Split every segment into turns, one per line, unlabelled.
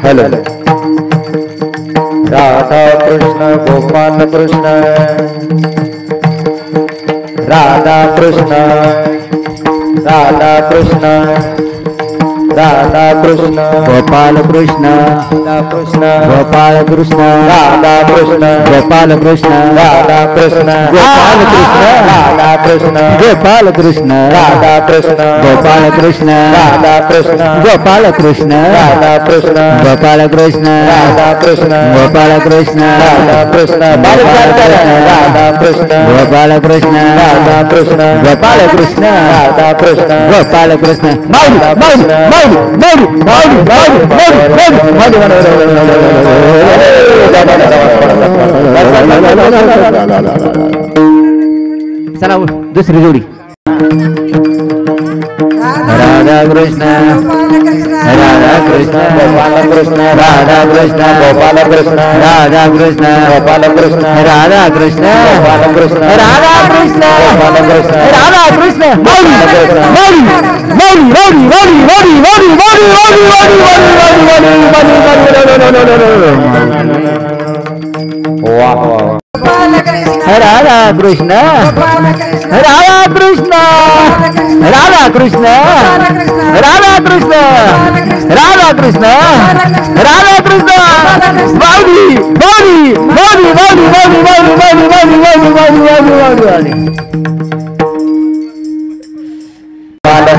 hello Radha Krishna Gopal Krishna Radha Krishna Radha Krishna Radha Krishna Gopal Krishna Radha Krishna Gopal Krishna Radha Krishna Gopal Krishna Radha Krishna Gopal Krishna Radha Krishna Gopal Krishna Radha Krishna Gopal Krishna Radha Krishna Gopal Krishna Radha Krishna Gopal Krishna Radha Krishna Gopal Krishna Radha Krishna Radha Krishna Gopal Krishna Radha Krishna Gopal Krishna Radha Krishna Gopal Krishna
चला दुसरी जोडी
राधा कृष्ण राधा कृष्ण गोपाल कृष्ण राधा कृष्ण गोपाल कृष्ण राधा कृष्ण गोपाल कृष्ण राधा कृष्ण गोपाल कृष्ण राधा कृष्ण गोपाल कृष्ण राधा कृष्ण वाह राधा कृष्ण राधा कृष्ण राधा कृष्ण राधा कृष्ण राधा कृष्ण राधा कृष्ण बावली बावली बावली बावली बावली बावली बावली बावली बावली बावली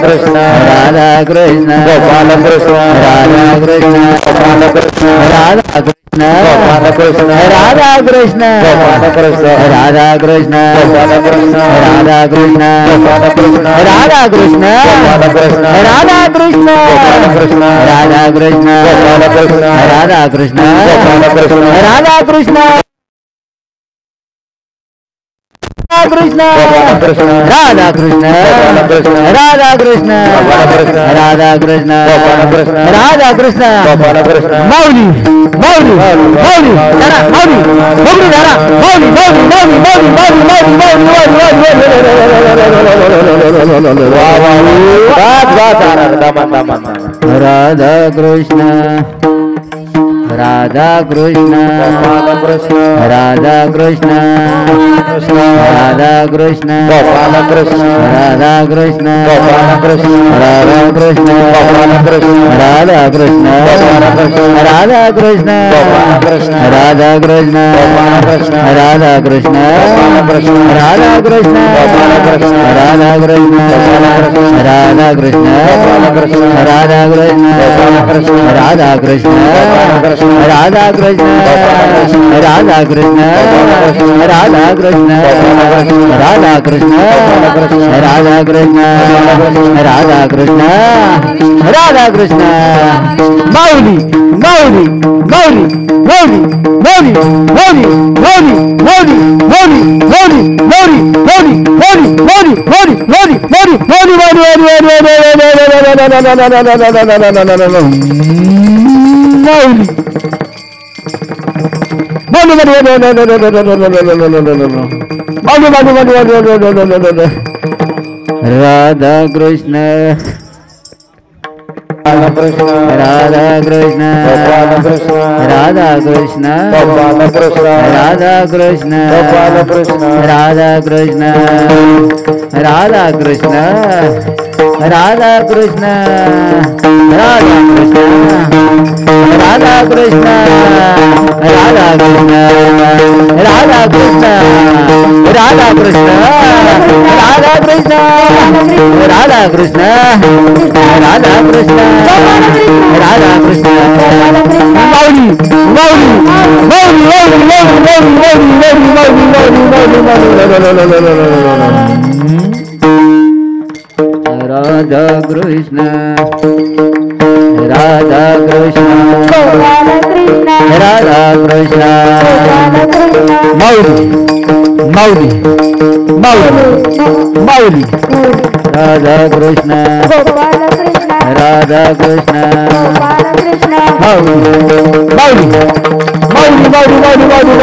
कृष्ण राधा कृष्ण गोपाल कृष्ण राधा कृष्ण गोपाल कृष्ण राधा कृष्ण गोपाल कृष्ण राधा कृष्ण गोपाल कृष्ण राधा कृष्ण गोपाल कृष्ण राधा कृष्ण गोपाल कृष्ण राधा कृष्ण गोपाल कृष्ण राधा कृष्ण गोपाल कृष्ण राधा कृष्ण गोपाल कृष्ण राधा कृष्ण गोपाल कृष्ण राधा कृष्ण कृष्ण राधा कृष्ण राधा कृष्ण राधा कृष्ण राधा कृष्ण माऊली माऊली माऊली जरा माऊली माऊली जरा माऊली माऊली माऊली माऊली माऊली माऊली राधा कृष्ण राधा कृष्ण
कृष्ण
राधा कृष्ण राधा कृष्ण
कृष्ण
राधा कृष्ण
कृष्ण
राधा कृष्ण राधा कृष्ण राधा कृष्ण राधा कृष्ण राधा कृष्ण राधा कृष्ण राधा कृष्ण राधा कृष्ण राधा कृष्ण राधा कृष्ण राधा कृष्ण राधा कृष्ण राधा कृष्ण राधा कृष्ण राधा कृष्ण राधा कृष्ण राधा कृष्ण माऊली माऊली माऊली माऊली माऊली माऊली माऊली माऊली माऊली माऊली माऊली माऊली माऊली माऊली माऊली माऊली राधा कृष्ण राधा कृष्ण राधा कृष्ण राधा कृष्ण राधा कृष्ण राधा कृष्ण राधा कृष्ण राधा कृष्ण राधा कृष्ण राधा कृष्ण राधा कृष्ण राधा कृष्ण राधा कृष्ण राधा कृष्ण राधा कृष्ण राधा कृष्ण माऊली माऊली माऊली माऊली राधा कृष्ण राधा कृष्ण राधा कृष्ण माऊली माऊली माऊली माऊली राधा कृष्ण राधा कृष्ण माऊली माऊली माऊली माऊली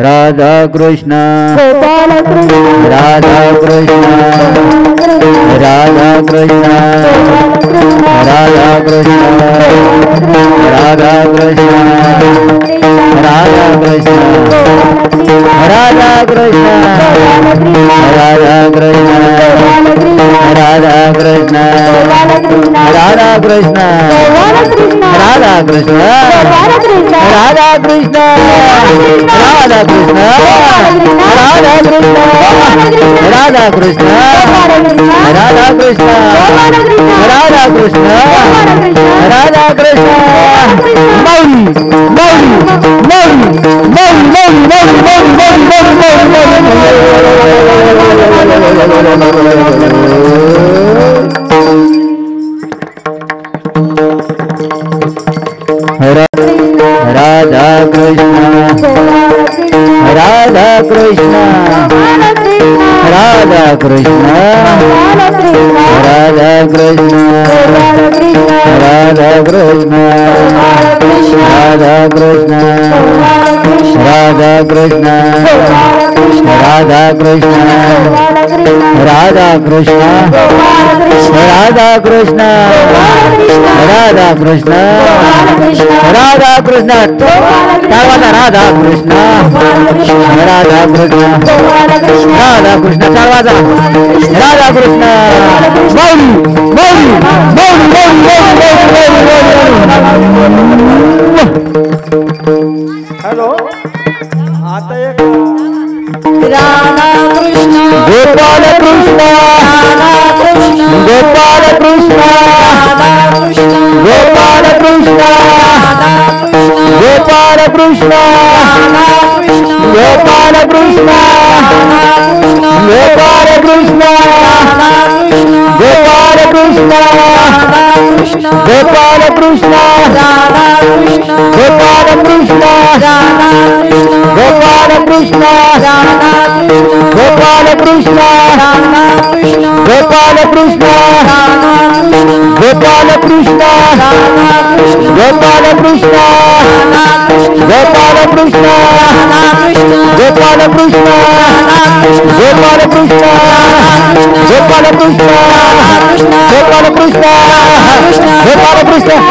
राधा कृष्ण राधा कृष्ण राधा कृष्ण राधा कृष्ण राधा कृष्ण राधा कृष्ण राधा कृष्ण राधा कृष्ण राधा कृष्ण राधा कृष्ण राधा कृष्ण राधा कृष्ण राधा कृष्ण राधा कृष्ण राधा कृष्ण राधा कृष्ण राधा कृष्ण राधा कृष्ण माऊली माऊली माऊली माऊली राधा कृष्ण राधा कृष्ण राधा कृष्ण राधा कृष्ण राधा कृष्ण राधा कृष्ण राधा कृष्ण राधा कृष्ण राधा कृष्ण राधा कृष्ण राधा कृष्ण राधा कृष्ण राधा कृष्ण राधा कृष्ण राधा कृष्ण चालवाजा राधा कृष्ण माऊली माऊली माऊली
हॅलो आता एक
राधा कृष्ण
गोपाल कृष्ण गोपाल कृष्ण गोपाल कृष्ण गोपाल कृष्ण गोपाल कृष्ण गोपाल कृष्ण गोपाल कृष्ण गोपाल कृष्ण गोपाल कृष्ण गोपाल कृष्ण गोपाल कृष्ण गोपाल कृष्ण
राधा कृष्ण
गोपाल कृष्ण
राधा कृष्ण
गोपाल कृष्ण
राधा कृष्ण
गोपाल कृष्ण
राधा कृष्ण
गोपाल कृष्ण
राधा कृष्ण
गोपाल कृष्ण
राधा कृष्ण
गोपाल कृष्ण गोपाल कृष्ण गोपाल कृष्ण गोपाल कृष्ण